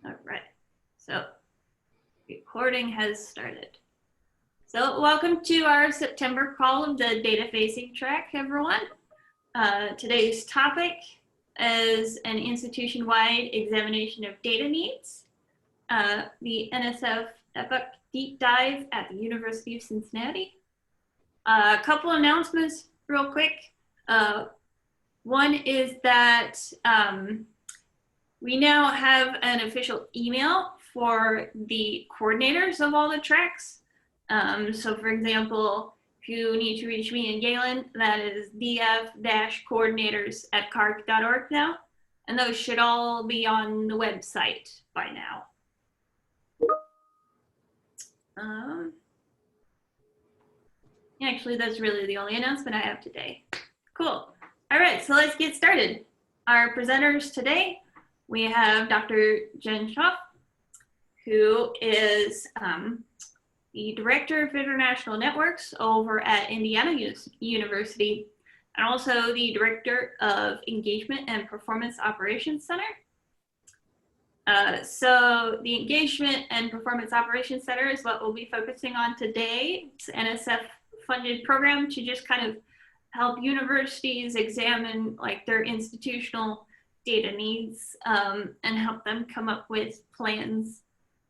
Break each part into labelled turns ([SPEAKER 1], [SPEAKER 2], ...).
[SPEAKER 1] All right, so recording has started. So welcome to our September call of the data facing track, everyone. Today's topic is an institution-wide examination of data needs, the NSF EPOC deep dive at the University of Cincinnati. A couple announcements real quick. One is that we now have an official email for the coordinators of all the tracks. So for example, if you need to reach me and Galen, that is df-coordinators@carc.org now. And those should all be on the website by now. Actually, that's really the only announcement I have today. Cool. All right, so let's get started. Our presenters today, we have Dr. Jen Schaaf, who is the Director of International Networks over at Indiana University, and also the Director of Engagement and Performance Operations Center. So the Engagement and Performance Operations Center is what we'll be focusing on today. It's an NSF-funded program to just kind of help universities examine like their institutional data needs and help them come up with plans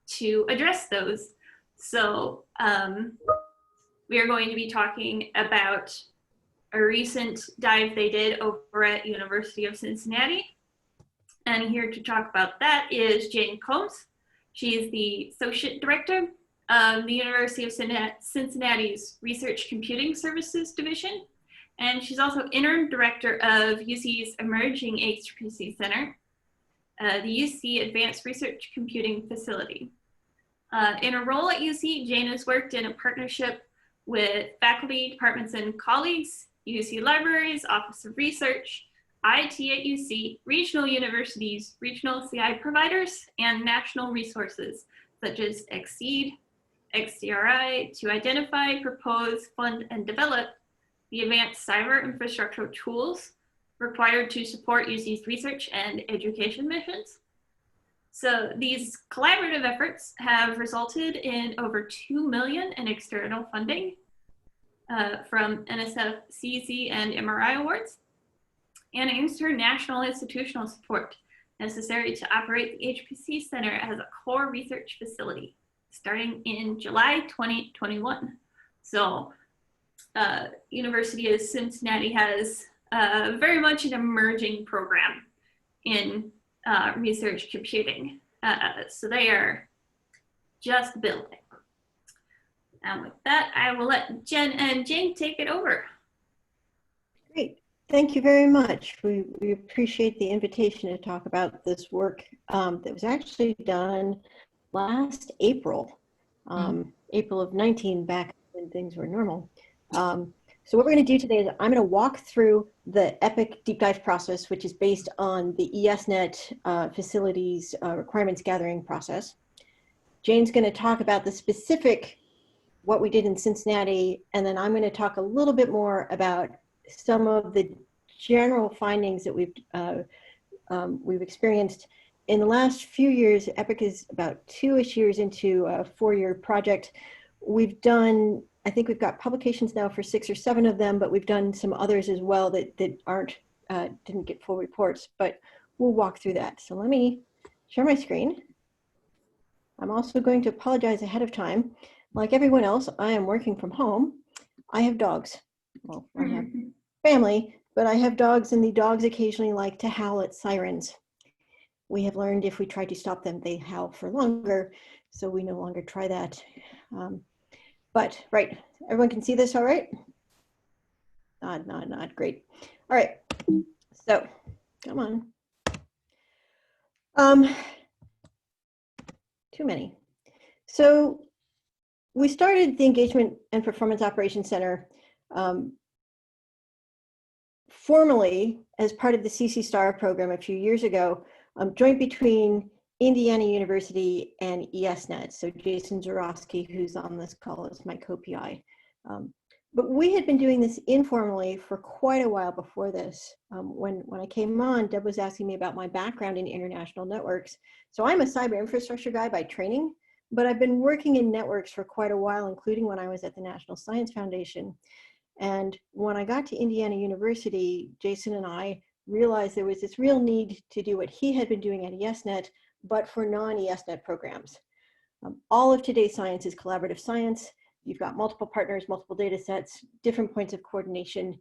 [SPEAKER 1] to address those. So we are going to be talking about a recent dive they did over at University of Cincinnati. And here to talk about that is Jane Combs. She is the Associate Director of the University of Cincinnati's Research Computing Services Division. And she's also Interim Director of UC's Emerging HPC Center, the UC Advanced Research Computing Facility. In her role at UC, Jane has worked in a partnership with faculty, departments, and colleagues, UC Libraries, Office of Research, IT at UC, regional universities, regional CI providers, and national resources such as XSEED, XDRI to identify, propose, fund, and develop the advanced cyber infrastructure tools required to support UC's research and education missions. So these collaborative efforts have resulted in over $2 million in external funding from NSF, CEC, and MRI awards, and international institutional support necessary to operate the HPC Center as a core research facility starting in July 2021. So University of Cincinnati has very much an emerging program in research computing. So they are just building. And with that, I will let Jen and Jane take it over.
[SPEAKER 2] Great. Thank you very much. We appreciate the invitation to talk about this work that was actually done last April, April of 19, back when things were normal. So what we're going to do today is I'm going to walk through the EPOC deep dive process, which is based on the ESNet facilities requirements gathering process. Jane's going to talk about the specific, what we did in Cincinnati, and then I'm going to talk a little bit more about some of the general findings that we've experienced in the last few years. EPOC is about 2-ish years into a 4-year project. We've done, I think we've got publications now for 6 or 7 of them, but we've done some others as well that didn't get full reports, but we'll walk through that. So let me share my screen. I'm also going to apologize ahead of time. Like everyone else, I am working from home. I have dogs. Well, I have family, but I have dogs, and the dogs occasionally like to howl at sirens. We have learned if we try to stop them, they howl for longer, so we no longer try that. But right, everyone can see this all right? Nod, great. All right, so come on. Too many. So we started the Engagement and Performance Operations Center formally as part of the CC STAR program a few years ago, joint between Indiana University and ESNet. So Jason Zarowski, who's on this call, is my co-PI. But we had been doing this informally for quite a while before this. When I came on, Deb was asking me about my background in international networks. So I'm a cyber infrastructure guy by training, but I've been working in networks for quite a while, including when I was at the National Science Foundation. And when I got to Indiana University, Jason and I realized there was this real need to do what he had been doing at ESNet, but for non-ESNet programs. All of today's science is collaborative science. You've got multiple partners, multiple data sets, different points of coordination.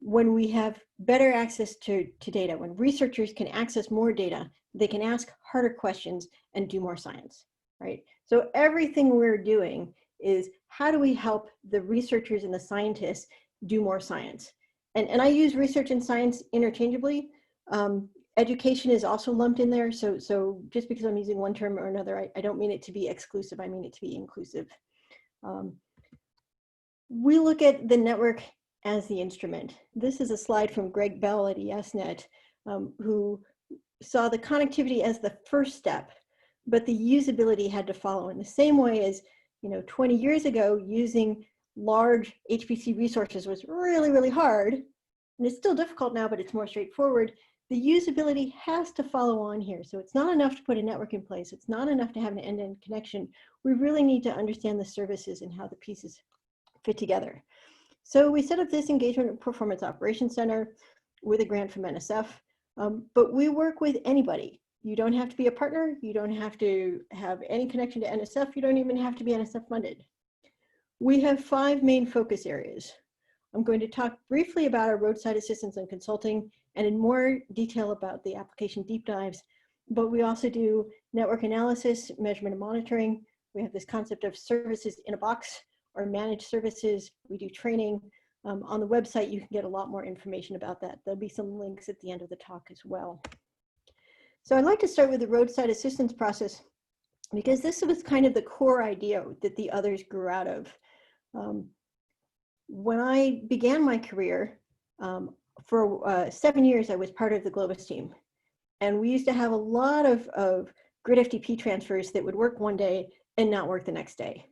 [SPEAKER 2] When we have better access to data, when researchers can access more data, they can ask harder questions and do more science, right? So everything we're doing is how do we help the researchers and the scientists do more science? And I use research and science interchangeably. Education is also lumped in there. So just because I'm using one term or another, I don't mean it to be exclusive, I mean it to be inclusive. We look at the network as the instrument. This is a slide from Greg Bell at ESNet, who saw the connectivity as the first step, but the usability had to follow in the same way as, 20 years ago, using large HPC resources was really, really hard. And it's still difficult now, but it's more straightforward. The usability has to follow on here. So it's not enough to put a network in place. It's not enough to have an end-to-end connection. We really need to understand the services and how the pieces fit together. So we set up this Engagement and Performance Operations Center with a grant from NSF, but we work with anybody. You don't have to be a partner. You don't have to have any connection to NSF. You don't even have to be NSF funded. We have 5 main focus areas. I'm going to talk briefly about our roadside assistance and consulting, and in more detail about the application deep dives, but we also do network analysis, measurement and monitoring. We have this concept of services in a box or managed services. We do training. On the website, you can get a lot more information about that. There'll be some links at the end of the talk as well. So I'd like to start with the roadside assistance process, because this was kind of the core idea that the others grew out of. When I began my career, for 7 years, I was part of the Globus team. And we used to have a lot of grid FTP transfers that would work one day and not work the next day.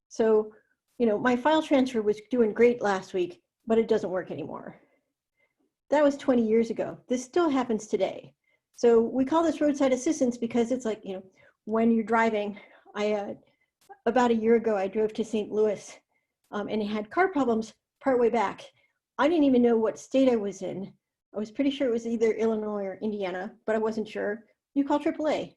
[SPEAKER 2] So, my file transfer was doing great last week, but it doesn't work anymore. That was 20 years ago. This still happens today. So we call this roadside assistance because it's like, when you're driving, about a year ago, I drove to St. Louis and it had car problems partway back. I didn't even know what state I was in. I was pretty sure it was either Illinois or Indiana, but I wasn't sure. You call AAA.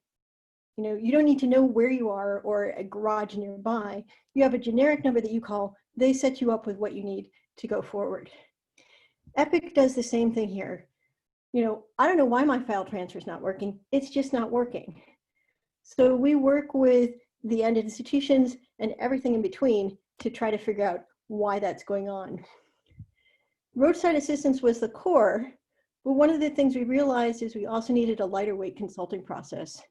[SPEAKER 2] You don't need to know where you are or a garage nearby. You have a generic number that you call. They set you up with what you need to go forward. Epic does the same thing here. I don't know why my file transfer is not working. It's just not working. So we work with the end institutions and everything in between to try to figure out why that's going on. Roadside assistance was the core, but one of the things we realized is we also needed a lighter weight consulting process.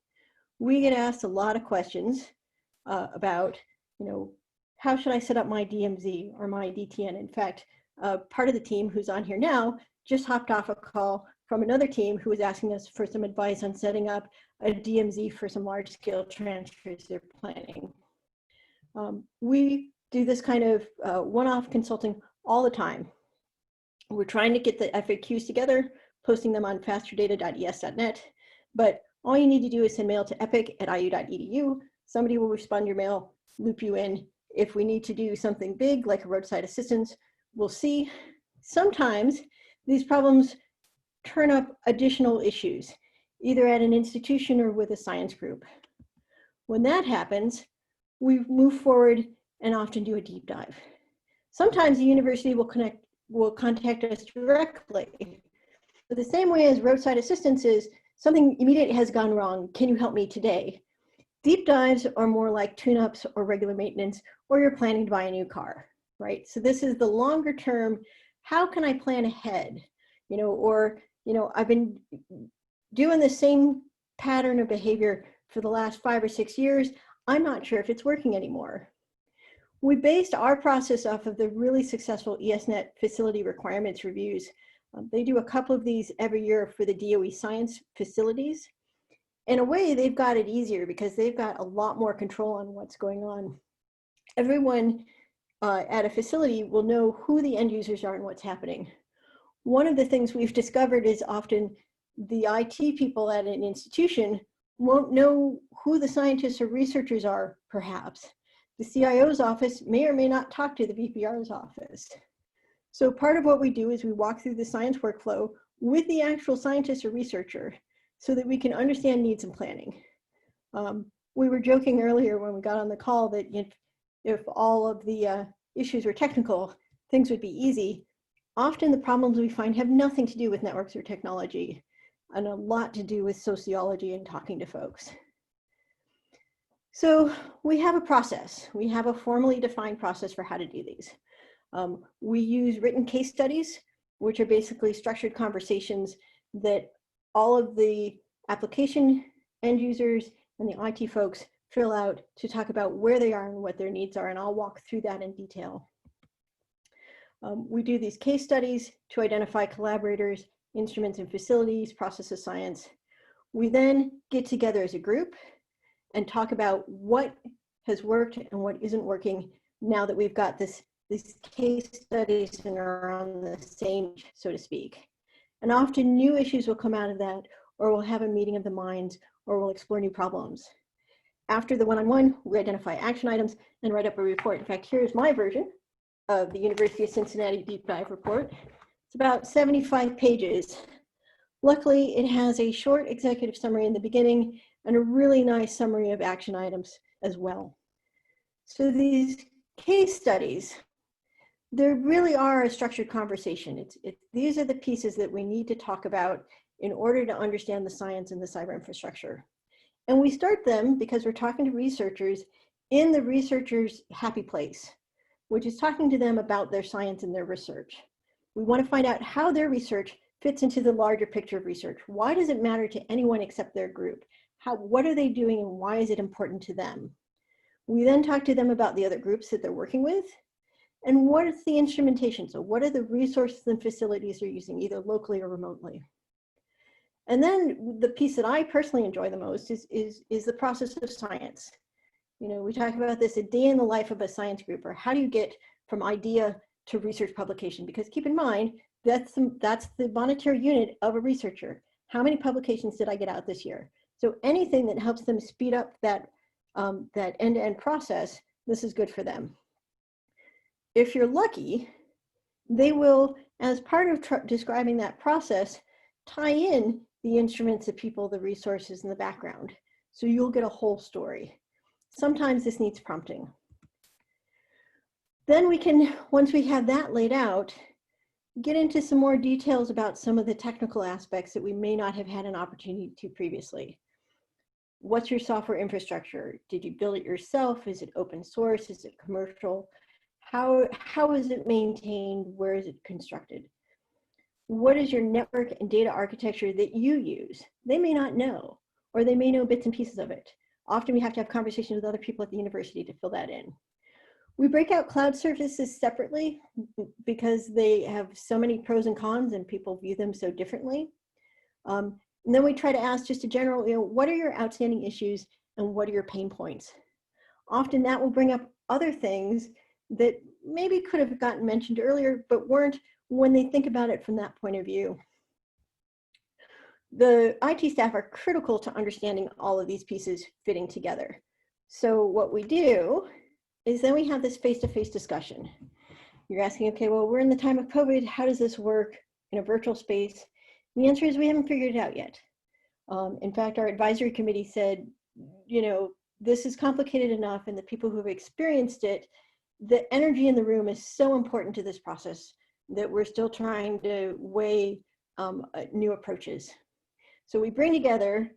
[SPEAKER 2] We get asked a lot of questions about, how should I set up my DMZ or my DTN? In fact, part of the team who's on here now just hopped off a call from another team who was asking us for some advice on setting up a DMZ for some large scale transfers they're planning. We do this kind of one-off consulting all the time. We're trying to get the FAQs together, posting them on fasterdata.es.net, but all you need to do is send mail to epic@iu.edu. Somebody will respond to your mail, loop you in. If we need to do something big like a roadside assistance, we'll see. Sometimes these problems turn up additional issues, either at an institution or with a science group. When that happens, we move forward and often do a deep dive. Sometimes the university will contact us directly. But the same way as roadside assistance is, something immediate has gone wrong, can you help me today? Deep dives are more like tune-ups or regular maintenance, or you're planning to buy a new car, right? So this is the longer term, how can I plan ahead? I've been doing the same pattern of behavior for the last 5 or 6 years. I'm not sure if it's working anymore. We based our process off of the really successful ESNet facility requirements reviews. They do a couple of these every year for the DOE science facilities. In a way, they've got it easier because they've got a lot more control on what's going on. Everyone at a facility will know who the end users are and what's happening. One of the things we've discovered is often the IT people at an institution won't know who the scientists or researchers are, perhaps. The CIO's office may or may not talk to the VPR's office. So part of what we do is we walk through the science workflow with the actual scientist or researcher so that we can understand needs and planning. We were joking earlier when we got on the call that if all of the issues were technical, things would be easy. Often the problems we find have nothing to do with networks or technology and a lot to do with sociology and talking to folks. So we have a process. We have a formally defined process for how to do these. We use written case studies, which are basically structured conversations that all of the application end users and the IT folks fill out to talk about where they are and what their needs are, and I'll walk through that in detail. We do these case studies to identify collaborators, instruments and facilities, process of science. We then get together as a group and talk about what has worked and what isn't working now that we've got these case studies and are on the same, so to speak. And often new issues will come out of that, or we'll have a meeting of the minds, or we'll explore new problems. After the one-on-one, we identify action items and write up a report. In fact, here's my version of the University of Cincinnati Deep Dive Report. It's about 75 pages. Luckily, it has a short executive summary in the beginning and a really nice summary of action items as well. So these case studies, there really are a structured conversation. These are the pieces that we need to talk about in order to understand the science and the cyber infrastructure. And we start them because we're talking to researchers in the researcher's happy place, which is talking to them about their science and their research. We want to find out how their research fits into the larger picture of research. Why does it matter to anyone except their group? What are they doing and why is it important to them? We then talk to them about the other groups that they're working with and what is the instrumentation. So what are the resources and facilities they're using either locally or remotely? And then the piece that I personally enjoy the most is the process of science. You know, we talk about this, a day in the life of a science group, or how do you get from idea to research publication? Because keep in mind, that's the monetary unit of a researcher. How many publications did I get out this year? So anything that helps them speed up that end-to-end process, this is good for them. If you're lucky, they will, as part of describing that process, tie in the instruments, the people, the resources, and the background. So you'll get a whole story. Sometimes this needs prompting. Then we can, once we have that laid out, get into some more details about some of the technical aspects that we may not have had an opportunity to previously. What's your software infrastructure? Did you build it yourself? Is it open source? Is it commercial? How is it maintained? Where is it constructed? What is your network and data architecture that you use? They may not know, or they may know bits and pieces of it. Often we have to have conversations with other people at the university to fill that in. We break out cloud services separately because they have so many pros and cons and people view them so differently. And then we try to ask just a general, what are your outstanding issues and what are your pain points? Often that will bring up other things that maybe could have gotten mentioned earlier, but weren't when they think about it from that point of view. The IT staff are critical to understanding all of these pieces fitting together. So what we do is then we have this face-to-face discussion. You're asking, okay, well, we're in the time of COVID. How does this work in a virtual space? And the answer is we haven't figured it out yet. In fact, our advisory committee said, this is complicated enough, and the people who have experienced it, the energy in the room is so important to this process that we're still trying to weigh new approaches. So we bring together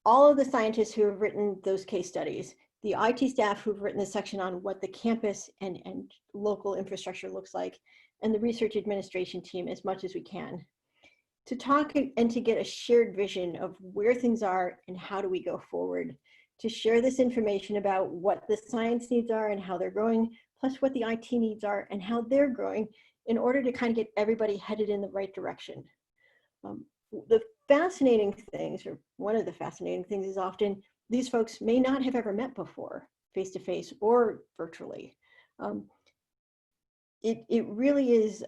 [SPEAKER 2] all of the scientists who have written those case studies, the IT staff who've written the section on what the campus and local infrastructure looks like, and the research administration team as much as we can, to talk and to get a shared vision of where things are and how do we go forward, to share this information about what the science needs are and how they're growing, plus what the IT needs are and how they're growing, in order to kind of get everybody headed in the right direction. The fascinating things, or one of the fascinating things, is often these folks may not have ever met before, face-to-face or virtually. it really is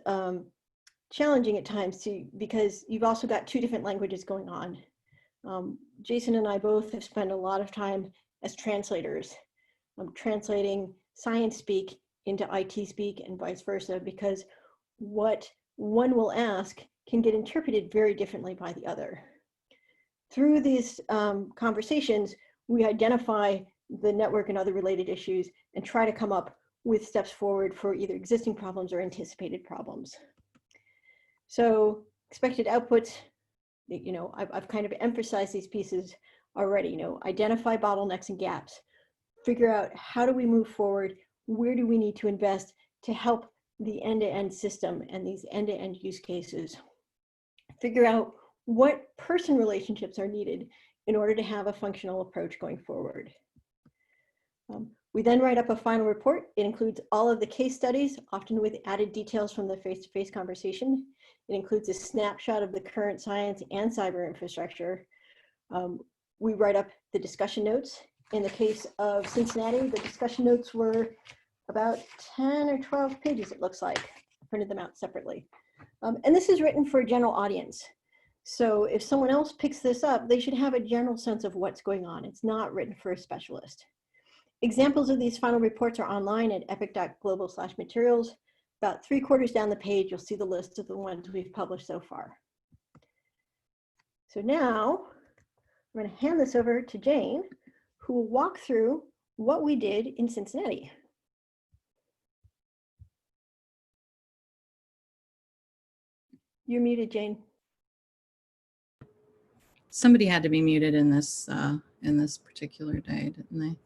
[SPEAKER 2] challenging at times because you've also got two different languages going on. Jason and I both have spent a lot of time as translators, translating science speak into IT speak and vice versa, because what one will ask can get interpreted very differently by the other. Through these conversations, we identify the network and other related issues and try to come up with steps forward for either existing problems or anticipated problems. So expected outputs, you know, I've kind of emphasized these pieces already, you know, identify bottlenecks and gaps, figure out how do we move forward, where do we need to invest to help the end-to-end system and these end-to-end use cases, figure out what person relationships are needed in order to have a functional approach going forward. We then write up a final report. It includes all of the case studies, often with added details from the face-to-face conversation. It includes a snapshot of the current science and cyber infrastructure. We write up the discussion notes. In the case of Cincinnati, the discussion notes were about 10 or 12 pages, it looks like. I printed them out separately. And this is written for a general audience. So if someone else picks this up, they should have a general sense of what's going on. It's not written for a specialist. Examples of these final reports are online at epic.global/materials. About 3/4 down the page, you'll see the list of the ones we've published so far. So now I'm going to hand this over to Jane, who will walk through what we did in Cincinnati. You're muted, Jane.
[SPEAKER 3] Somebody had to be muted in this particular day, didn't they?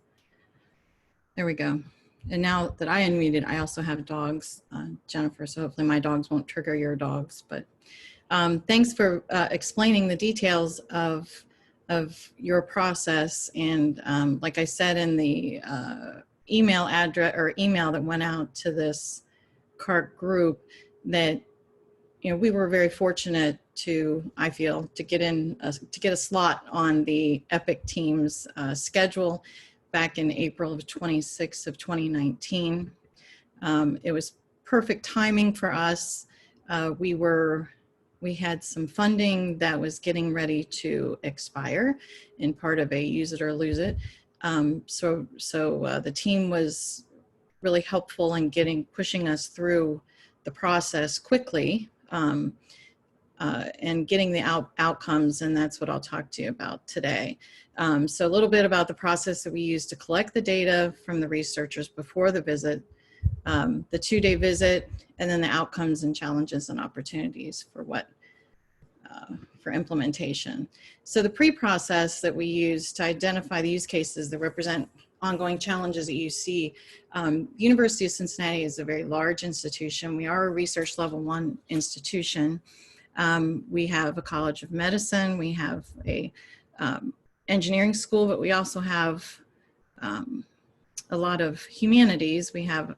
[SPEAKER 3] There we go. And now that I unmuted, I also have dogs, Jennifer, so hopefully my dogs won't trigger your dogs. But thanks for explaining the details of your process. And like I said in the email address or email that went out to this CART group, that we were very fortunate to, I feel, to get a slot on the EPIC team's schedule back in April of 2019. It was perfect timing for us. We had some funding that was getting ready to expire in part of a use it or lose it. So the team was really helpful in pushing us through the process quickly and getting the outcomes, and that's what I'll talk to you about today. So a little bit about the process that we used to collect the data from the researchers before the visit, the 2-day visit, and then the outcomes and challenges and opportunities for implementation. So the pre-process that we use to identify the use cases that represent ongoing challenges that you see. University of Cincinnati is a very large institution. We are a research level 1 institution. We have a College of Medicine, we have a engineering school, but we also have a lot of humanities. We have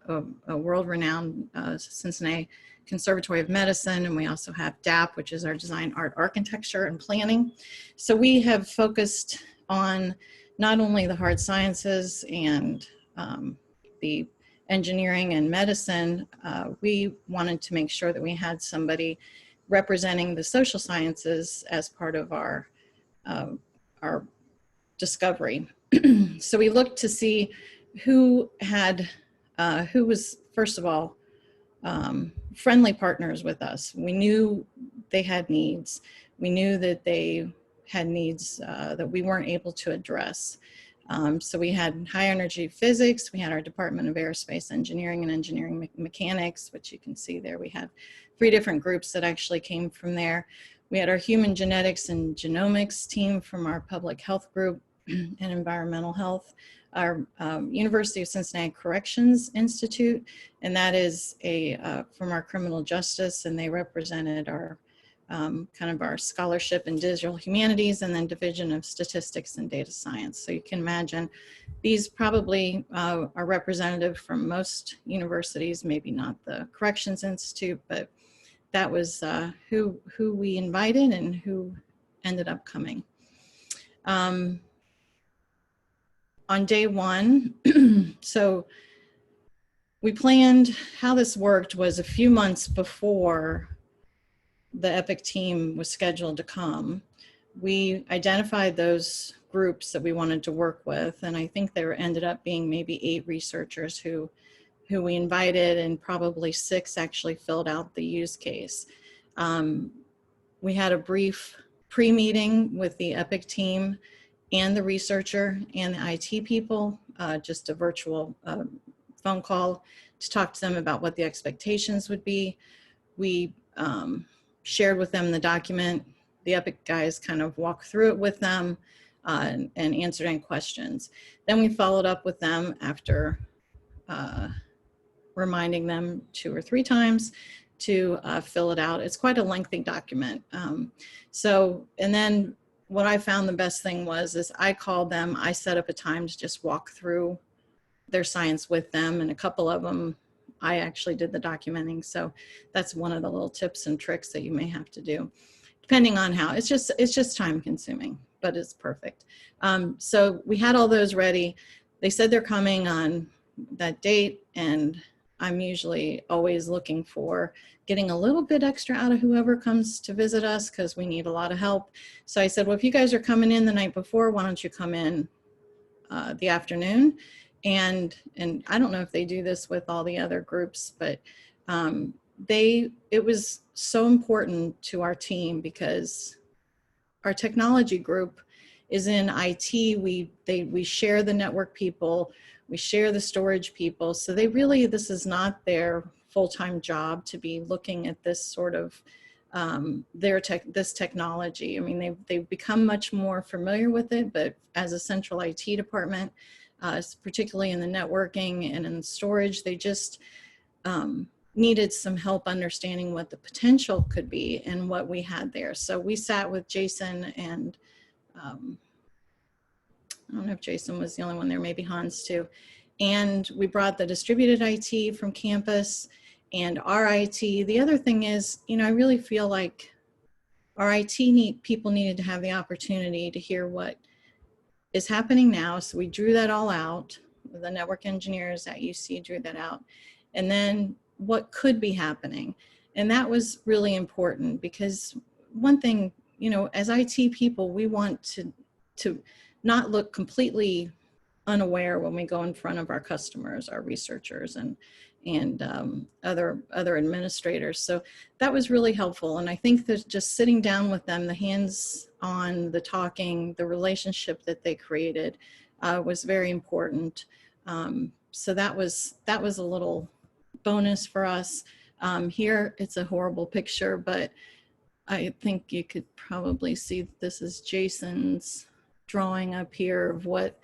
[SPEAKER 3] a world-renowned Cincinnati Conservatory of Medicine, and we also have DAP, which is our Design, Art, Architecture, and Planning. So we have focused on not only the hard sciences and the engineering and medicine, we wanted to make sure that we had somebody representing the social sciences as part of our discovery. So we looked to see who was, first of all, friendly partners with us. We knew they had needs. We knew that they had needs that we weren't able to address. So we had high energy physics, we had our Department of Aerospace Engineering and Engineering Mechanics, which you can see there. We had 3 different groups that actually came from there. We had our human genetics and genomics team from our public health group and environmental health, our University of Cincinnati Corrections Institute, and that is from our criminal justice, and they represented our kind of our scholarship in digital humanities, and then division of statistics and data science. So you can imagine these probably are representative from most universities, maybe not the Corrections Institute, but that was who we invited and who ended up coming. On day 1, so we planned, how this worked was a few months before the EPIC team was scheduled to come, we identified those groups that we wanted to work with. And I think there ended up being maybe 8 researchers who we invited, and probably 6 actually filled out the use case. We had a brief pre-meeting with the EPIC team and the researcher and the IT people, just a virtual phone call to talk to them about what the expectations would be. We shared with them the document. The EPIC guys kind of walked through it with them and answered any questions. Then we followed up with them after reminding them 2 or 3 times to fill it out. It's quite a lengthy document. And then what I found the best thing is I called them, I set up a time to just walk through their science with them, and a couple of them, I actually did the documenting. So that's one of the little tips and tricks that you may have to do, depending on how, it's just time consuming, but it's perfect. So we had all those ready. They said they're coming on that date, and I'm usually always looking for getting a little bit extra out of whoever comes to visit us, because we need a lot of help. So I said, well, if you guys are coming in the night before, why don't you come in the afternoon? And I don't know if they do this with all the other groups, but it was so important to our team, because our technology group is in IT. We share the network people, we share the storage people. So this is not their full-time job to be looking at this sort of this technology. I mean, they've become much more familiar with it, but as a central IT department, particularly in the networking and in the storage, they just needed some help understanding what the potential could be and what we had there. So we sat with Jason and I don't know if Jason was the only one there, maybe Hans too. And we brought the distributed IT from campus and our IT. The other thing is, I really feel like our IT people needed to have the opportunity to hear what is happening now. So we drew that all out. The network engineers at UC drew that out. And then what could be happening. And that was really important, because one thing, as IT people, we want to not look completely unaware when we go in front of our customers, our researchers, and other administrators. So that was really helpful. And I think that just sitting down with them, the hands-on, the talking, the relationship that they created was very important. So that was a little bonus for us. Here, it's a horrible picture, but I think you could probably see this is Jason's drawing up here of what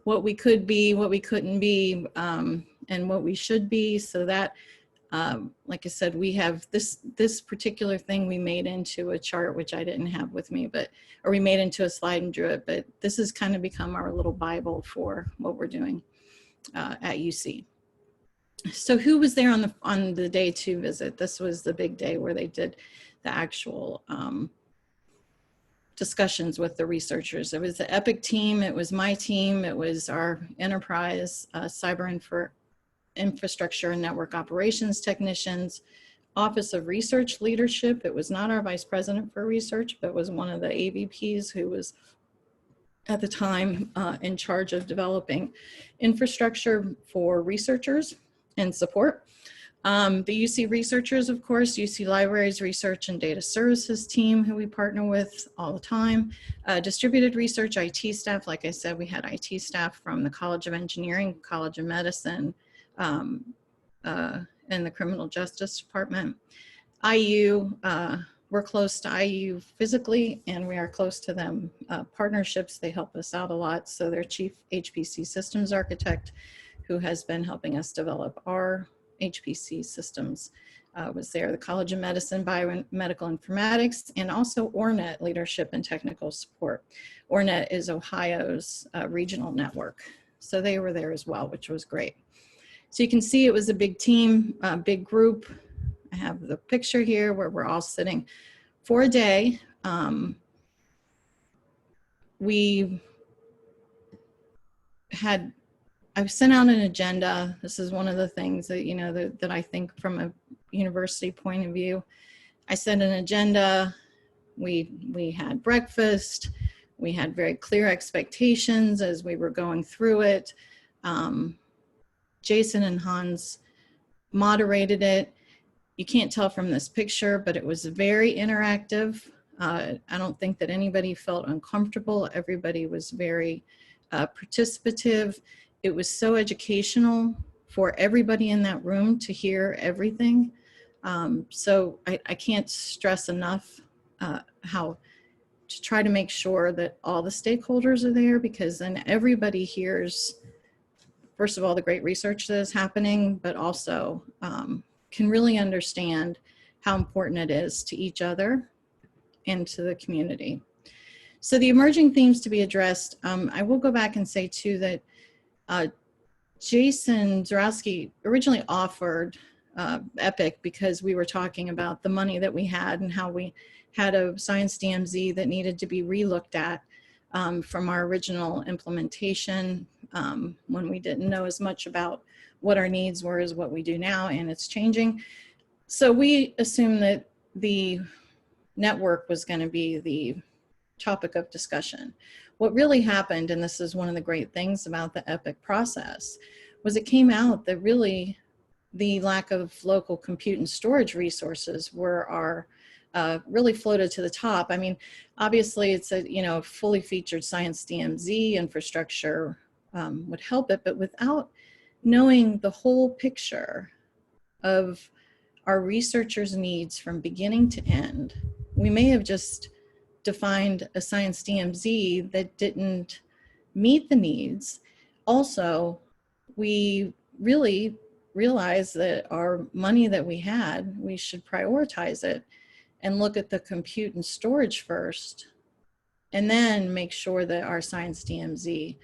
[SPEAKER 3] we could be, what we couldn't be, and what we should be. So that, like I said, we have this particular thing we made into a chart, which I didn't have with me, or we made into a slide and drew it, but this has kind of become our little Bible for what we're doing at UC. So who was there on the day 2 visit? This was the big day where they did the actual discussions with the researchers. It was the EPIC team, it was my team, it was our enterprise cyber infrastructure and network operations technicians, Office of Research Leadership. It was not our vice president for research, but was one of the AVPs who was at the time in charge of developing infrastructure for researchers and support. The UC researchers, of course, UC Libraries Research and Data Services team, who we partner with all the time. Distributed research IT staff, like I said, we had IT staff from the College of Engineering, College of Medicine, and the Criminal Justice Department. IU, we're close to IU physically, and we are close to them. Partnerships, they help us out a lot. So their chief HPC systems architect, who has been helping us develop our HPC systems, was there. The College of Medicine, Biomedical Informatics, and also ORNET, Leadership and Technical Support. ORNET is Ohio's regional network. So they were there as well, which was great. So you can see it was a big team, a big group. I have the picture here where we're all sitting for a day. We had I've sent out an agenda. This is one of the things that, you know, that I think from a university point of view. I sent an agenda. We had breakfast. We had very clear expectations as we were going through it. Jason and Hans moderated it. You can't tell from this picture, but it was very interactive. I don't think that anybody felt uncomfortable. Everybody was very participative. It was so educational for everybody in that room to hear everything. So I can't stress enough how to try to make sure that all the stakeholders are there, because then everybody hears, first of all, the great research that is happening, but also can really understand how important it is to each other and to the community. So the emerging themes to be addressed, I will go back and say too that Jason Zarowski originally offered EPIC because we were talking about the money that we had and how we had a science DMZ that needed to be relooked at from our original implementation when we didn't know as much about what our needs were as what we do now, and it's changing. So we assumed that the network was going to be the topic of discussion. What really happened, and this is one of the great things about the EPIC process, was it came out that really the lack of local compute and storage resources were our really floated to the top. I mean, obviously it's a, you know, fully featured science DMZ infrastructure would help it, but without knowing the whole picture of our researchers' needs from beginning to end, we may have just defined a science DMZ that didn't meet the needs. Also, we really realized that our money that we had, we should prioritize it and look at the compute and storage first, and then make sure that our science DMZ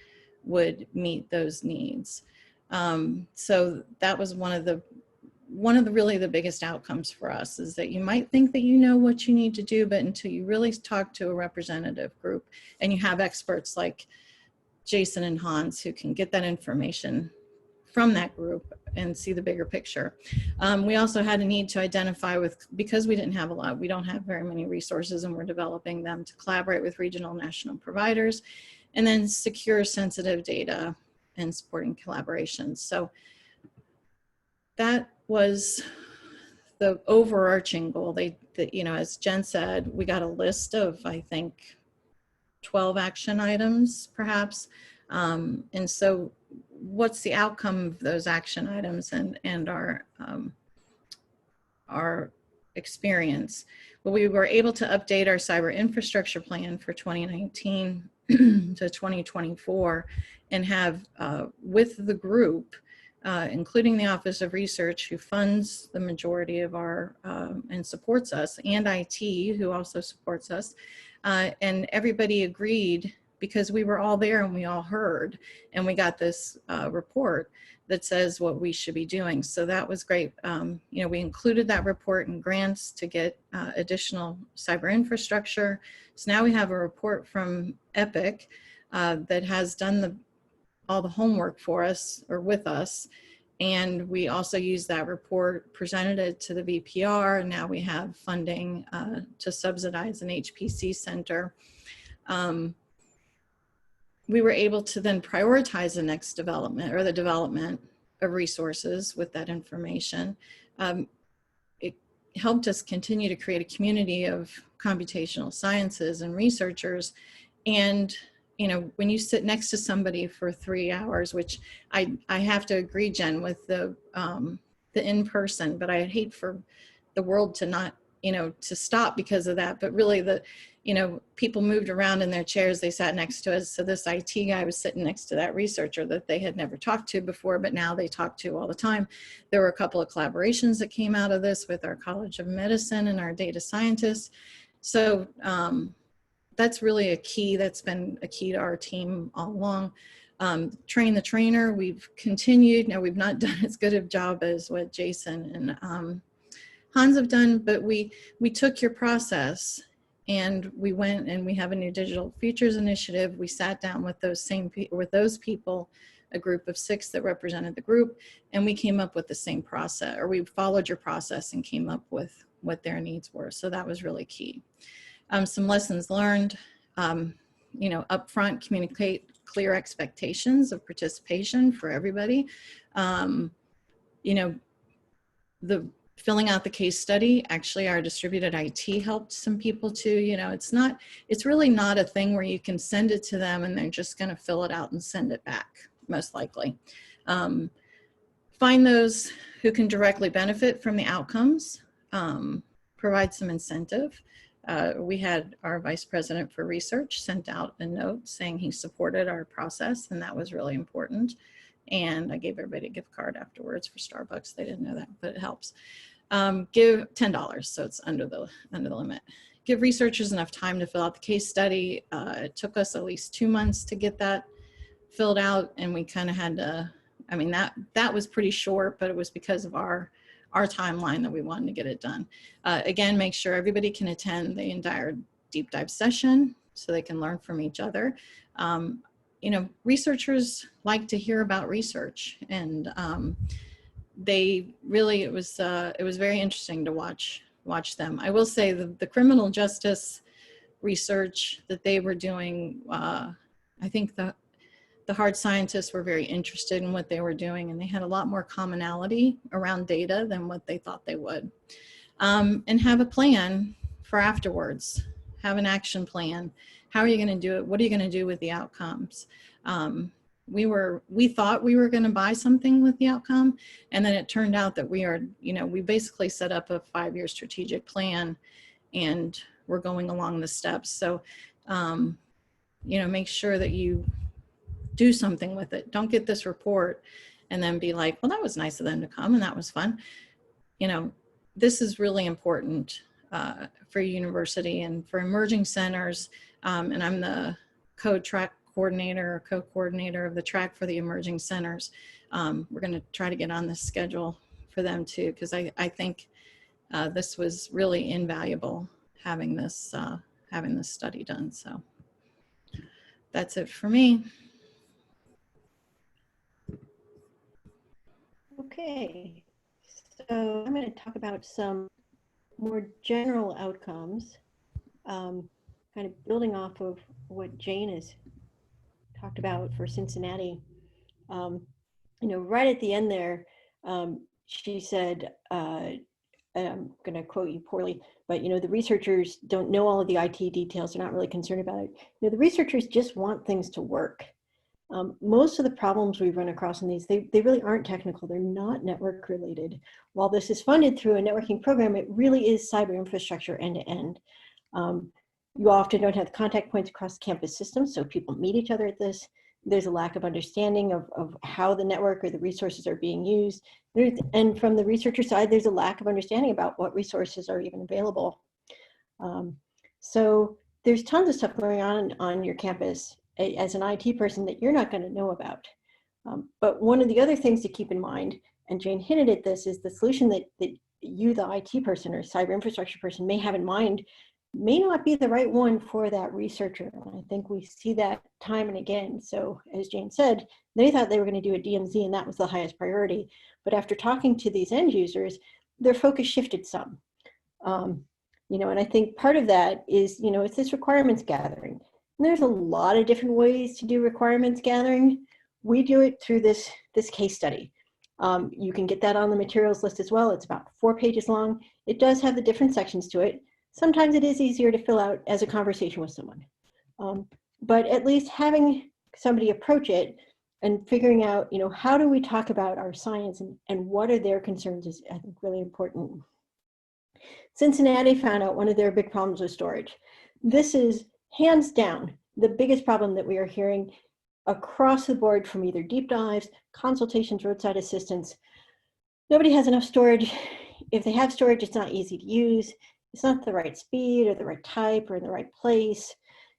[SPEAKER 3] would meet those needs. So that was one of the really the biggest outcomes for us, is that you might think that you know what you need to do, but until you really talk to a representative group and you have experts like Jason and Hans who can get that information from that group and see the bigger picture. We also had a need to identify because we didn't have a lot, we don't have very many resources, and we're developing them to collaborate with regional and national providers, and then secure sensitive data and supporting collaborations. So that was the overarching goal. You know, as Jen said, we got a list of, I think, 12 action items, perhaps. And so what's the outcome of those action items and our experience? Well, we were able to update our cyber infrastructure plan for 2019 to 2024 and have, with the group, including the Office of Research, who funds the majority of our and supports us, and IT, who also supports us, and everybody agreed, because we were all there and we all heard, and we got this report that says what we should be doing. So that was great. You know, we included that report in grants to get additional cyber infrastructure. So now we have a report from EPIC that has done all the homework for us, or with us. And we also used that report, presented it to the VPR, and now we have funding to subsidize an HPC center. We were able to then prioritize the next development, or the development of resources with that information. It helped us continue to create a community of computational sciences and researchers. And you know, when you sit next to somebody for 3 hours, which I have to agree, Jen, with the in-person, but I hate for the world to not, you know, to stop because of that. But really you know, people moved around in their chairs, they sat next to us. So this IT guy was sitting next to that researcher that they had never talked to before, but now they talk to all the time. There were a couple of collaborations that came out of this with our College of Medicine and our data scientists. So that's really a key, that's been a key to our team all along. Train the trainer, we've continued. Now we've not done as good a job as what Jason and Hans have done, but we took your process and we went and we have a new digital futures initiative. We sat down with those people a group of 6 that represented the group, and we came up with the same process, or we followed your process and came up with what their needs were. So that was really key. Some lessons learned, you know, upfront communicate clear expectations of participation for everybody. You know, the filling out the case study, actually our distributed IT helped some people too. You know, it's really not a thing where you can send it to them and they're just going to fill it out and send it back, most likely. Find those who can directly benefit from the outcomes, provide some incentive. We had our vice president for research sent out a note saying he supported our process, and that was really important. And I gave everybody a gift card afterwards for Starbucks. They didn't know that, but it helps. Give $10, so it's under the limit. Give researchers enough time to fill out the case study. It took us at least 2 months to get that filled out, and we kind of had to, I mean, that was pretty short, but it was because of our timeline that we wanted to get it done. Again, make sure everybody can attend the entire deep dive session so they can learn from each other. You know, researchers like to hear about research, and they really, it was very interesting to watch them. I will say the criminal justice research that they were doing, I think the hard scientists were very interested in what they were doing, and they had a lot more commonality around data than what they thought they would. And have a plan for afterwards. Have an action plan. How are you going to do it? What are you going to do with the outcomes? We thought we were going to buy something with the outcome, and then it turned out that we basically set up a 5-year strategic plan, and we're going along the steps. So, you know, make sure that you do something with it. Don't get this report and then be like, well, that was nice of them to come and that was fun. You know, this is really important for university and for emerging centers. And I'm the co-track coordinator or co-coordinator of the track for the emerging centers. We're going to try to get on this schedule for them too, because I think this was really invaluable having this study done. So that's it for me.
[SPEAKER 2] Okay, so I'm going to talk about some more general outcomes, kind of building off of what Jane has talked about for Cincinnati. You know, right at the end there, she said, I'm going to quote you poorly, but you know, the researchers don't know all of the IT details. They're not really concerned about it. You know, the researchers just want things to work. Most of the problems we've run across in these, they really aren't technical. They're not network related. While this is funded through a networking program, it really is cyber infrastructure end to end. You often don't have contact points across the campus system, so people meet each other at this. There's a lack of understanding of how the network or the resources are being used. And from the researcher side, there's a lack of understanding about what resources are even available. So there's tons of stuff going on your campus as an IT person that you're not going to know about. But one of the other things to keep in mind, and Jane hinted at this, is the solution that you, the IT person or cyber infrastructure person, may have in mind may not be the right one for that researcher. And I think we see that time and again. So as Jane said, they thought they were going to do a DMZ and that was the highest priority. But after talking to these end users, their focus shifted some. You know, and I think part of that is, you know, it's this requirements gathering. And there's a lot of different ways to do requirements gathering. We do it through this case study. You can get that on the materials list as well. It's about 4 pages long. It does have the different sections to it. Sometimes it is easier to fill out as a conversation with someone. But at least having somebody approach it and figuring out, you know, how do we talk about our science and what are their concerns is, I think, really important. Cincinnati found out one of their big problems was storage. This is hands down the biggest problem that we are hearing across the board from either deep dives, consultations, roadside assistance. Nobody has enough storage. If they have storage, it's not easy to use. It's not the right speed or the right type or in the right place.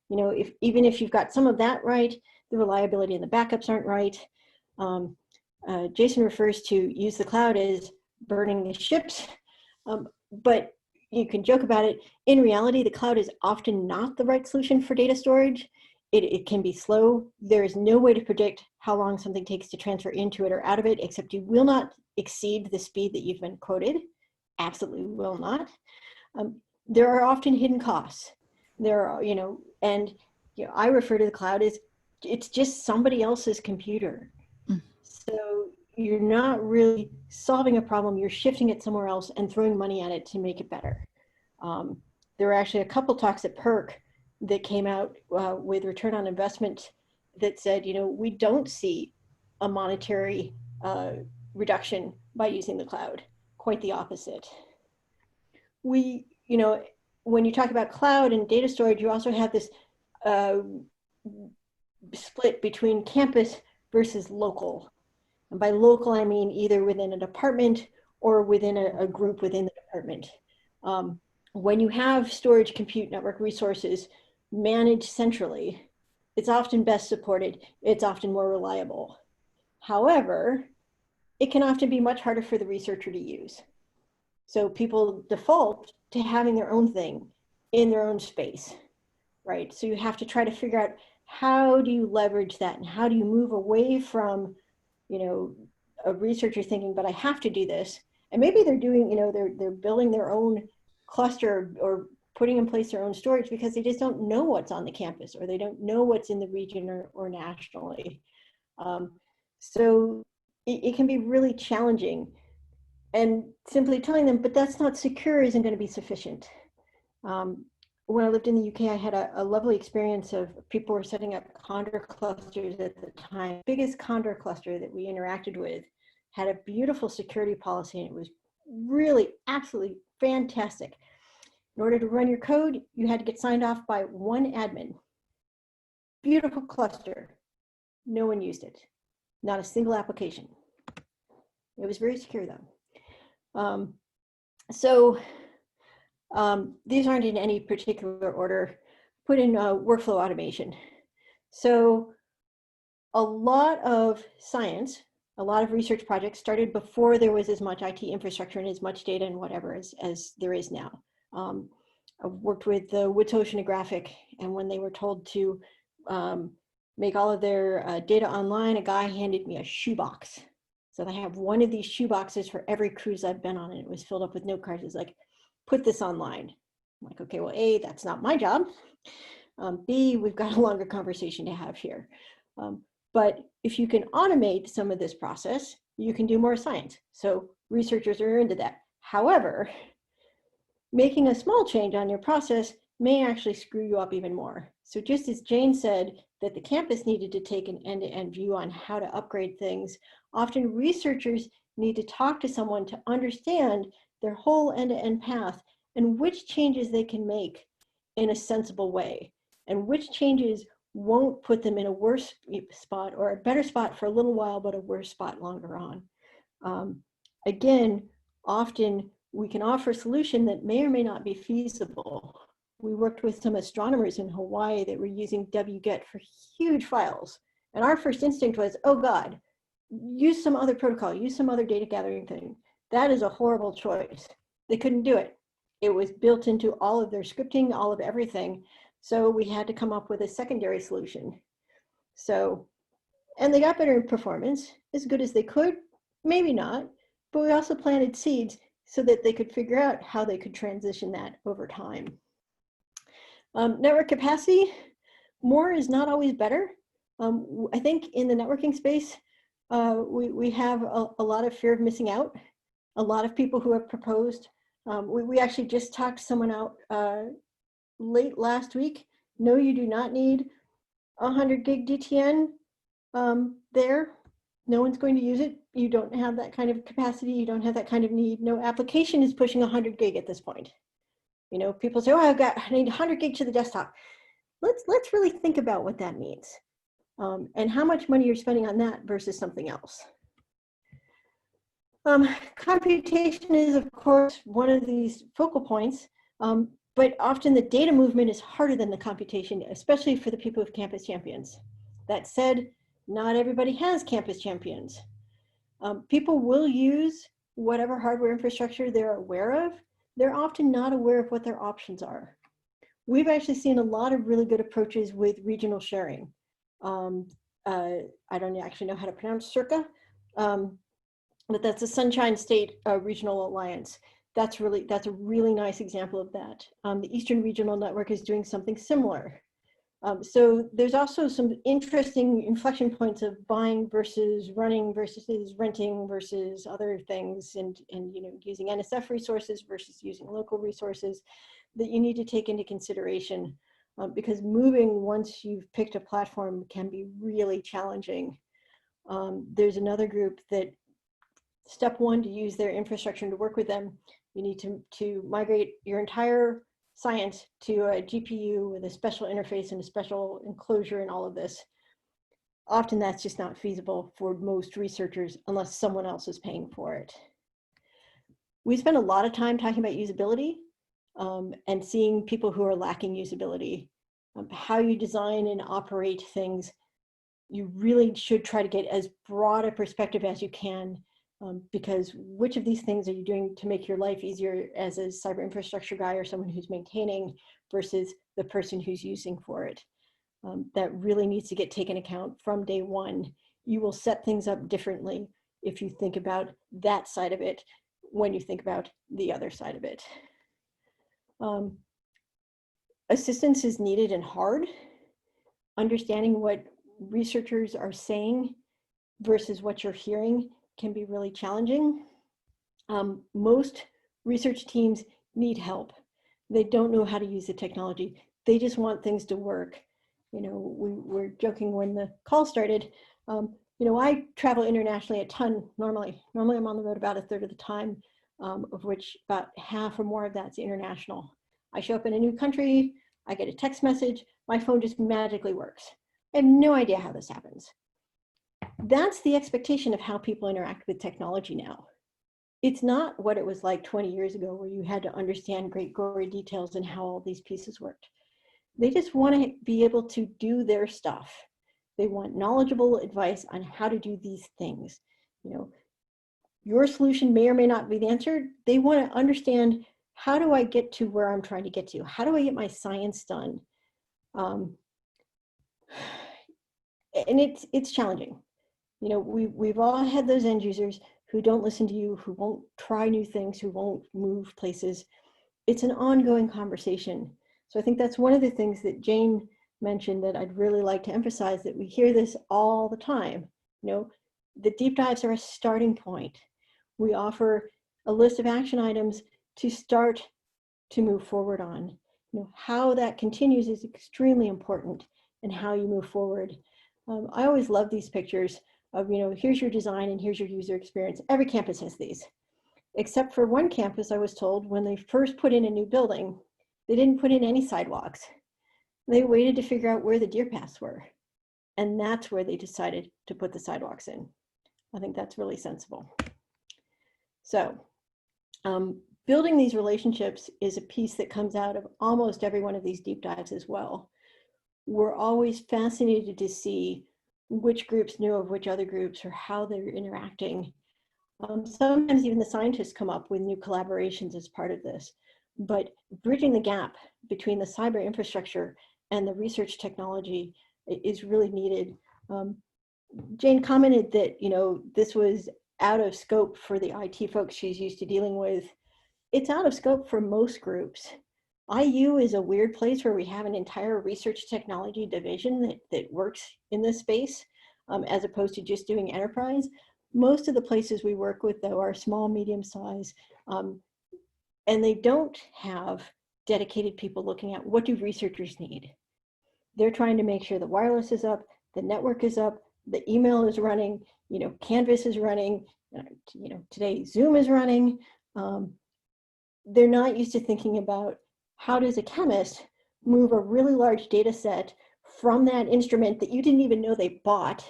[SPEAKER 2] You know, even if you've got some of that right, the reliability and the backups aren't right. Jason refers to use the cloud as burning the ships, but you can joke about it. In reality, the cloud is often not the right solution for data storage. It can be slow. There is no way to predict how long something takes to transfer into it or out of it, except you will not exceed the speed that you've been quoted. Absolutely will not. There are often hidden costs. There are, and I refer to the cloud as it's just somebody else's computer. So you're not really solving a problem. You're shifting it somewhere else and throwing money at it to make it better. There were actually a couple talks at PERC that came out with return on investment that said, we don't see a monetary reduction by using the cloud. Quite the opposite. When you talk about cloud and data storage, you also have this split between campus versus local. And by local, I mean either within a department or within a group within the department. When you have storage, compute, network resources managed centrally, it's often best supported. It's often more reliable. However, it can often be much harder for the researcher to use. So people default to having their own thing in their own space, right? So you have to try to figure out how do you leverage that and how do you move away from, a researcher thinking, but I have to do this. And maybe they're doing, they're building their own cluster or putting in place their own storage because they just don't know what's on the campus or they don't know what's in the region or nationally. So it can be really challenging, and simply telling them, but that's not secure isn't going to be sufficient. When I lived in the UK, I had a lovely experience of people were setting up Condor clusters at the time. The biggest Condor cluster that we interacted with had a beautiful security policy, and it was really absolutely fantastic. In order to run your code, you had to get signed off by one admin. Beautiful cluster. No one used it. Not a single application. It was very secure though. These aren't in any particular order. Put in workflow automation. So a lot of science, a lot of research projects started before there was as much IT infrastructure and as much data and whatever as there is now. I've worked with the Woods Oceanographic, and when they were told to make all of their data online, a guy handed me a shoebox. So I have one of these shoeboxes for every cruise I've been on, and it was filled up with note cards. It's like, put this online. I'm like, okay, well, A, that's not my job. B, we've got a longer conversation to have here. But if you can automate some of this process, you can do more science. So researchers are into that. However, making a small change on your process may actually screw you up even more. So just as Jane said that the campus needed to take an end-to-end view on how to upgrade things, often researchers need to talk to someone to understand their whole end-to-end path and which changes they can make in a sensible way and which changes won't put them in a worse spot or a better spot for a little while, but a worse spot longer on. Again, often we can offer a solution that may or may not be feasible. We worked with some astronomers in Hawaii that were using wget for huge files. And our first instinct was, oh God, use some other protocol, use some other data gathering thing. That is a horrible choice. They couldn't do it. It was built into all of their scripting, all of everything. So we had to come up with a secondary solution. So, and they got better performance, as good as they could, maybe not, but we also planted seeds so that they could figure out how they could transition that over time. Network capacity, more is not always better. I think in the networking space, we have a lot of fear of missing out. A lot of people who have proposed, we actually just talked someone out late last week. No, you do not need 100 gig DTN there. No one's going to use it. You don't have that kind of capacity. You don't have that kind of need. No application is pushing 100 gig at this point. You know, people say, oh, I need 100 gig to the desktop. Let's really think about what that means and how much money you're spending on that versus something else. Computation is, of course, one of these focal points, but often the data movement is harder than the computation, especially for the people with campus champions. That said, not everybody has campus champions. People will use whatever hardware infrastructure they're aware of. They're often not aware of what their options are. we've actually seen a lot of really good approaches with regional sharing. I don't actually know how to pronounce Circa, but that's the Sunshine State Regional Alliance. That's a really nice example of that. The Eastern Regional Network is doing something similar. So there's also some interesting inflection points of buying versus running versus renting versus other things, and using NSF resources versus using local resources that you need to take into consideration, because moving once you've picked a platform can be really challenging. There's another group that step one, to use their infrastructure to work with them, you need to migrate your entire science to a GPU with a special interface and a special enclosure and all of this. Often that's just not feasible for most researchers unless someone else is paying for it. We spend a lot of time talking about usability and seeing people who are lacking usability. How you design and operate things, you really should try to get as broad a perspective as you can, because which of these things are you doing to make your life easier as a cyber infrastructure guy or someone who's maintaining versus the person who's using for it? That really needs to get taken account from day one. You will set things up differently if you think about that side of it when you think about the other side of it. Assistance is needed and hard. Understanding what researchers are saying versus what you're hearing can be really challenging. Most research teams need help. They don't know how to use the technology. They just want things to work. We were joking when the call started. I travel internationally a ton normally. Normally I'm on the road about a third of the time, of which about half or more of that's international. I show up in a new country, I get a text message, my phone just magically works. I have no idea how this happens. That's the expectation of how people interact with technology now. It's not what it was like 20 years ago, where you had to understand great gory details and how all these pieces worked. They just want to be able to do their stuff. They want knowledgeable advice on how to do these things. Your solution may or may not be the answer. They want to understand, how do I get to where I'm trying to get to? How do I get my science done? And it's challenging. We've all had those end users who don't listen to you, who won't try new things, who won't move places. It's an ongoing conversation. So I think that's one of the things that Jane mentioned that I'd really like to emphasize, that we hear this all the time. The deep dives are a starting point. We offer a list of action items to start to move forward on. How that continues is extremely important, and how you move forward. I always love these pictures of, here's your design and here's your user experience. Every campus has these, except for one campus, I was told, when they first put in a new building, they didn't put in any sidewalks. They waited to figure out where the deer paths were. And that's where they decided to put the sidewalks in. I think that's really sensible. So building these relationships is a piece that comes out of almost every one of these deep dives as well. We're always fascinated to see which groups know of which other groups, or how they're interacting. Sometimes even the scientists come up with new collaborations as part of this. But bridging the gap between the cyber infrastructure and the research technology is really needed. Jane commented that this was out of scope for the IT folks she's used to dealing with. It's out of scope for most groups. IU is a weird place where we have an entire research technology division that works in this space, as opposed to just doing enterprise. Most of the places we work with, though, are small, medium size, and they don't have dedicated people looking at, what do researchers need? They're trying to make sure the wireless is up, the network is up, the email is running, Canvas is running, today Zoom is running. They're not used to thinking about, how does a chemist move a really large data set from that instrument that you didn't even know they bought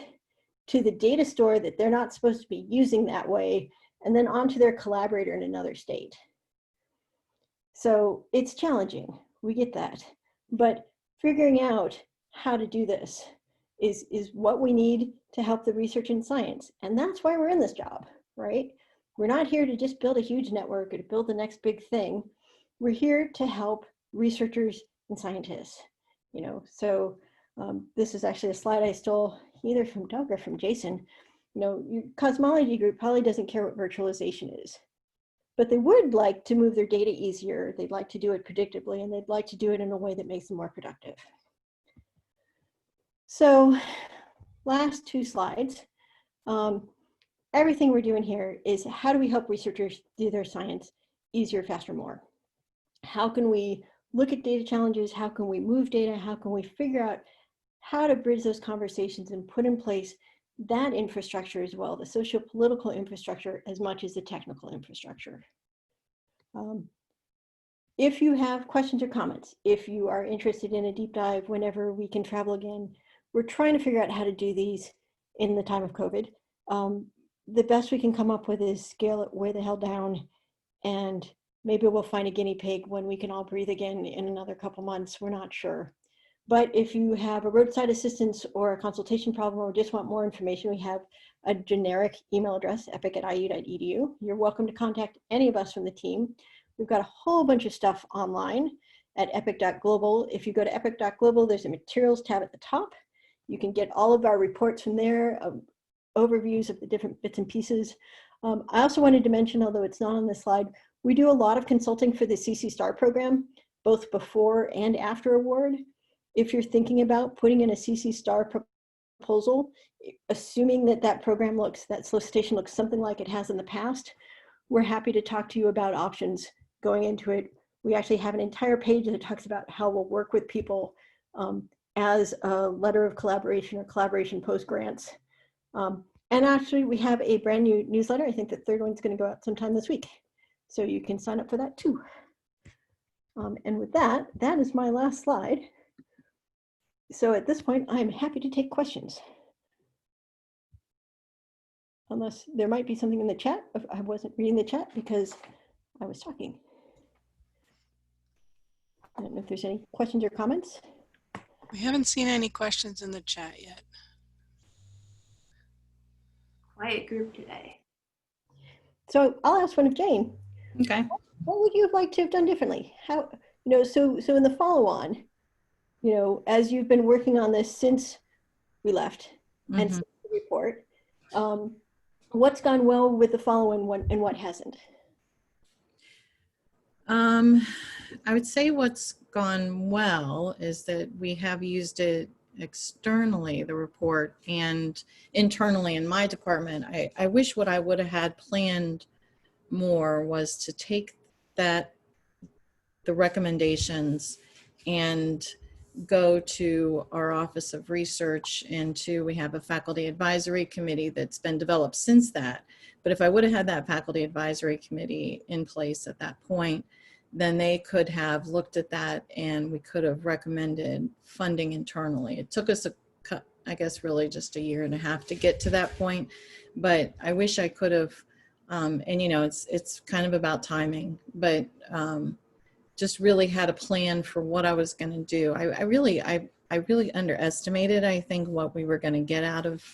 [SPEAKER 2] to the data store that they're not supposed to be using that way, and then onto their collaborator in another state. So it's challenging, we get that. But figuring out how to do this is what we need to help the research and science. And that's why we're in this job, right? We're not here to just build a huge network or to build the next big thing. We're here to help researchers and scientists, So this is actually a slide I stole either from Doug or from Jason. Your cosmology group probably doesn't care what virtualization is, but they would like to move their data easier. They'd like to do it predictably, and they'd like to do it in a way that makes them more productive. So last two slides. Everything we're doing here is how do we help researchers do their science easier, faster, more? How can we look at data challenges? How can we move data? How can we figure out how to bridge those conversations and put in place that infrastructure as well, the socio-political infrastructure as much as the technical infrastructure? If you have questions or comments, if you are interested in a deep dive whenever we can travel again, we're trying to figure out how to do these in the time of COVID. The best we can come up with is scale it way the hell down, and maybe we'll find a guinea pig when we can all breathe again in another couple months. We're not sure. But if you have a roadside assistance or a consultation problem or just want more information, we have a generic email address, epic@iu.edu. You're welcome to contact any of us from the team. We've got a whole bunch of stuff online at epic.global. If you go to epic.global, there's a materials tab at the top. You can get all of our reports from there, overviews of the different bits and pieces. I also wanted to mention, although it's not on this slide, we do a lot of consulting for the CC STAR program, both before and after award. If you're thinking about putting in a CC STAR proposal, assuming that that program that solicitation looks something like it has in the past, we're happy to talk to you about options going into it. We actually have an entire page that talks about how we'll work with people as a letter of collaboration or collaboration post grants. And actually we have a brand new newsletter. I think the third one's going to go out sometime this week. So you can sign up for that too. And with that, that is my last slide. So at this point, I'm happy to take questions. Unless there might be something in the chat. I wasn't reading the chat because I was talking. I don't know if there's any questions or comments.
[SPEAKER 4] We haven't seen any questions in the chat yet.
[SPEAKER 1] Quiet group today.
[SPEAKER 2] So I'll ask one of Jane.
[SPEAKER 3] Okay.
[SPEAKER 2] What would you have liked to have done differently? How, so in the follow-on, as you've been working on this since we left and since the report, what's gone well with the follow-on and what hasn't?
[SPEAKER 3] I would say what's gone well is that we have used it externally, the report, and internally in my department. I wish what I would have had planned more was to take the recommendations and go to our Office of Research, and we have a faculty advisory committee that's been developed since that. But if I would have had that faculty advisory committee in place at that point, then they could have looked at that and we could have recommended funding internally. It took us I guess really just a year and a half to get to that point, but I wish I could have, and it's kind of about timing, but just really had a plan for what I was going to do. I really underestimated, I think, what we were going to get out of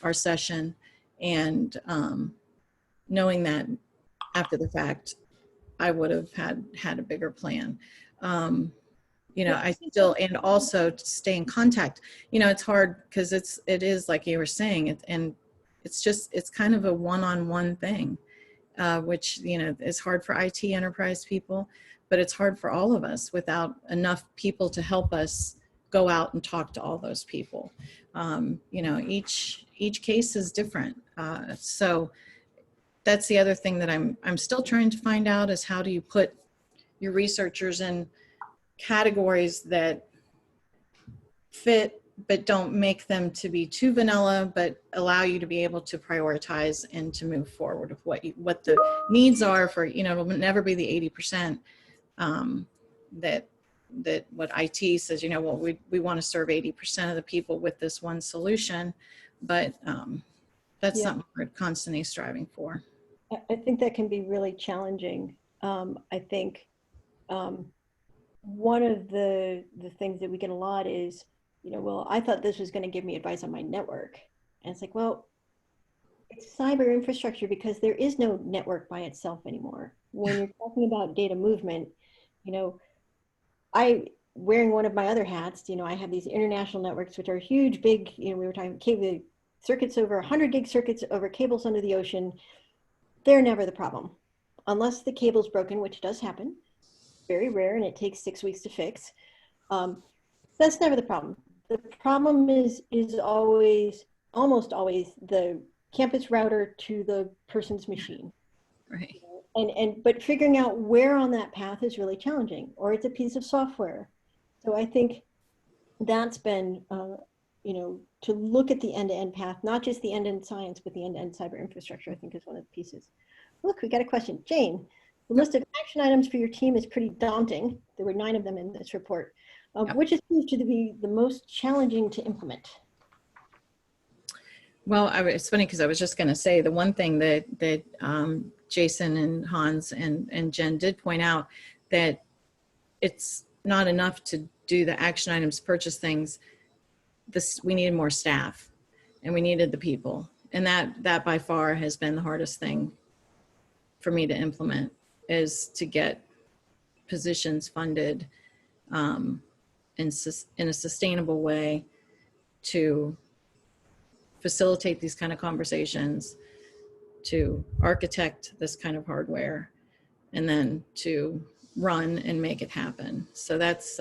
[SPEAKER 3] our session, and knowing that after the fact, I would have had a bigger and also to stay in contact. It's hard because it is like you were saying, and it's kind of a one-on-one thing, which, is hard for IT enterprise people, but it's hard for all of us without enough people to help us go out and talk to all those people. Each case is different. So that's the other thing that I'm still trying to find out, is how do you put your researchers in categories that fit but don't make them to be too vanilla, but allow you to be able to prioritize and to move forward with what the needs are for, it'll never be the 80% that what IT says, we want to serve 80% of the people with this one solution, but that's something we're constantly striving for.
[SPEAKER 2] I think that can be really challenging. I think one of the things that we get a lot is, well, I thought this was going to give me advice on my network. And it's like, well, it's cyber infrastructure because there is no network by itself anymore. When you're talking about data movement, wearing one of my other hats, I have these international networks, which are huge, big, we were talking cable circuits over 100 gig circuits over cables under the ocean. They're never the problem, unless the cable's broken, which does happen. Very rare, and it takes 6 weeks to fix. That's never the problem. The problem is almost always the campus router to the person's machine.
[SPEAKER 3] Right.
[SPEAKER 2] But figuring out where on that path is really challenging, or it's a piece of software. So I think that's been, to look at the end-to-end path, not just the end-to-end science, but the end-to-end cyber infrastructure, I think is one of the pieces. Look, we got a question. Jane, the list of action items for your team is pretty daunting. There were 9 of them in this report. Which is proved to be the most challenging to implement?
[SPEAKER 3] Well, it's funny because I was just going to say the one thing that Jason and Hans and Jen did point out, that it's not enough to do the action items, purchase things. We needed more staff, and we needed the people, and that by far has been the hardest thing for me to implement, is to get positions funded in a sustainable way to facilitate these kind of conversations, to architect this kind of hardware, and then to run and make it happen. So that's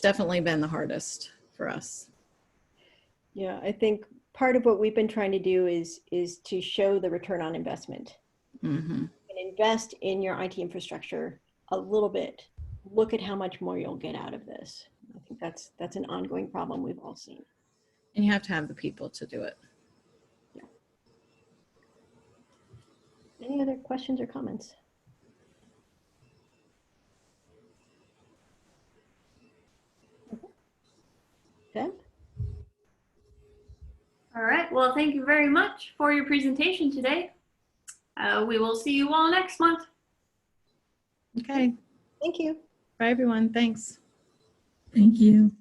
[SPEAKER 3] definitely been the hardest for us.
[SPEAKER 2] Yeah, I think part of what we've been trying to do is to show the return on investment.
[SPEAKER 3] Mm-hmm.
[SPEAKER 2] And invest in your IT infrastructure a little bit. Look at how much more you'll get out of this. I think that's an ongoing problem we've all seen.
[SPEAKER 3] And you have to have the people to do it.
[SPEAKER 2] Yeah. Any other questions or comments? Okay. Deb?
[SPEAKER 1] All right. Well, thank you very much for your presentation today. We will see you all next month.
[SPEAKER 3] Okay.
[SPEAKER 2] Thank you.
[SPEAKER 3] Bye, everyone. Thanks.
[SPEAKER 5] Thank you.